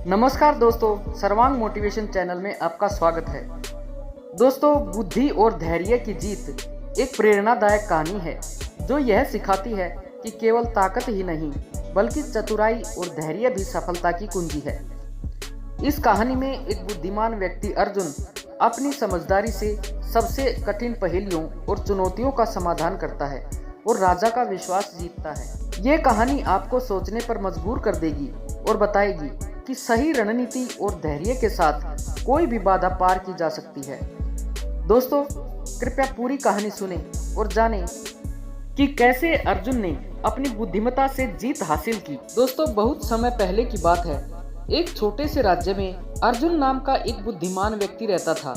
नमस्कार दोस्तों, सर्वांग मोटिवेशन चैनल में आपका स्वागत है। दोस्तों, बुद्धि और धैर्य की जीत एक प्रेरणादायक कहानी है जो यह सिखाती है कि केवल ताकत ही नहीं बल्कि चतुराई और धैर्य भी सफलता की कुंजी है। इस कहानी में एक बुद्धिमान व्यक्ति अर्जुन अपनी समझदारी से सबसे कठिन पहेलियों और चुनौतियों का समाधान करता है और राजा का विश्वास जीतता है। ये कहानी आपको सोचने पर मजबूर कर देगी और बताएगी कि सही रणनीति और धैर्य के साथ कोई भी बाधा पार की जा सकती है। दोस्तों, कृपया पूरी कहानी सुने और जानें कि कैसे अर्जुन ने अपनी बुद्धिमत्ता से जीत हासिल की। दोस्तों, बहुत समय पहले की बात है। एक छोटे से राज्य में अर्जुन नाम का एक बुद्धिमान व्यक्ति रहता था।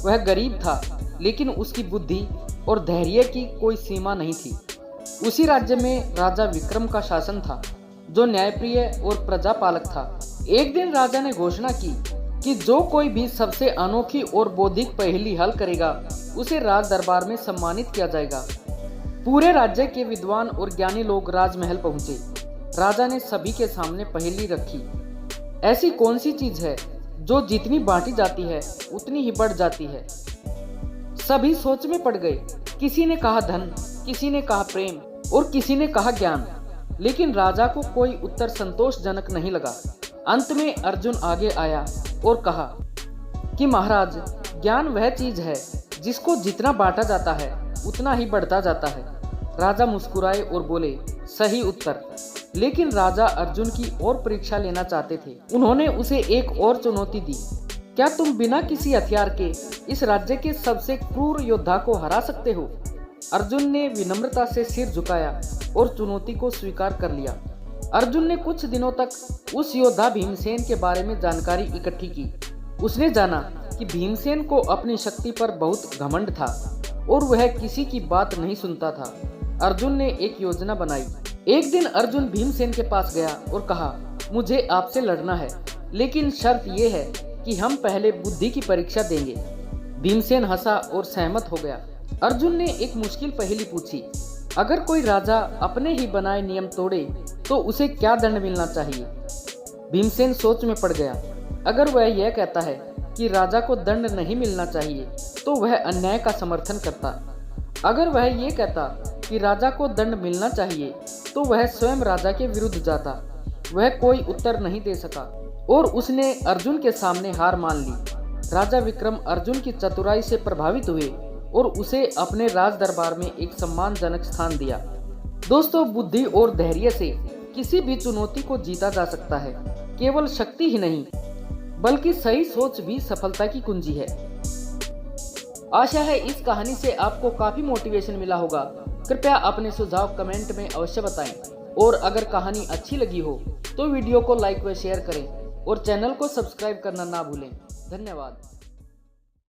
वह गरीब था, लेकिन उसकी बुद्धि और धैर्य की कोई सीमा नहीं थी। उसी राज्य में राजा विक्रम का शासन था, जो न्यायप्रिय और प्रजापालक था। एक दिन राजा ने घोषणा की कि जो कोई भी सबसे अनोखी और बौद्धिक पहेली हल करेगा उसे राज दरबार में सम्मानित किया जाएगा। पूरे राज्य के विद्वान और ज्ञानी लोग राजमहल पहुंचे। राजा ने सभी के सामने पहेली रखी। ऐसी कौन सी चीज है जो जितनी बांटी जाती है उतनी ही बढ़ जाती है? सभी सोच में पड़ गए। किसी ने कहा धन, किसी ने कहा प्रेम और किसी ने कहा ज्ञान, लेकिन राजा को कोई उत्तर संतोषजनक नहीं लगा। अंत में अर्जुन आगे आया और कहा कि महाराज, ज्ञान वह चीज है जिसको जितना बांटा जाता है उतना ही बढ़ता जाता है। राजा मुस्कुराए और बोले, सही उत्तर। लेकिन राजा अर्जुन की और परीक्षा लेना चाहते थे। उन्होंने उसे एक और चुनौती दी। क्या तुम बिना किसी हथियार के इस राज्य के सबसे क्रूर योद्धा को हरा सकते हो? अर्जुन ने विनम्रता से सिर झुकाया और चुनौती को स्वीकार कर लिया। अर्जुन ने कुछ दिनों तक उस योद्धा भीमसेन के बारे में जानकारी इकट्ठी की। उसने जाना कि भीमसेन को अपनी शक्ति पर बहुत घमंड था और वह किसी की बात नहीं सुनता था। अर्जुन ने एक योजना बनाई। एक दिन अर्जुन भीमसेन के पास गया और कहा, मुझे आपसे लड़ना है, लेकिन शर्त यह है कि हम पहले बुद्धि की परीक्षा देंगे। भीमसेन हंसा और सहमत हो गया। अर्जुन ने एक मुश्किल पहेली पूछी, अगर कोई राजा अपने ही बनाए नियम तोड़े तो उसे क्या दंड मिलना चाहिए? भीमसेन सोच में पड़ गया। अगर वह यह कहता है कि राजा को दंड नहीं मिलना चाहिए तो वह अन्याय का समर्थन करता। अगर वह यह कहता कि राजा को दंड मिलना चाहिए तो वह स्वयं राजा के विरुद्ध जाता। वह कोई उत्तर नहीं दे सका और उसने अर्जुन के सामने हार मान ली। राजा विक्रम अर्जुन की चतुराई से प्रभावित हुए और उसे अपने राज दरबार में एक सम्मानजनक स्थान दिया। दोस्तों, बुद्धि और धैर्य से किसी भी चुनौती को जीता जा सकता है। केवल शक्ति ही नहीं बल्कि सही सोच भी सफलता की कुंजी है। आशा है इस कहानी से आपको काफी मोटिवेशन मिला होगा। कृपया अपने सुझाव कमेंट में अवश्य बताएं और अगर कहानी अच्छी लगी हो तो वीडियो को लाइक व शेयर करें और चैनल को सब्सक्राइब करना ना भूलें। धन्यवाद।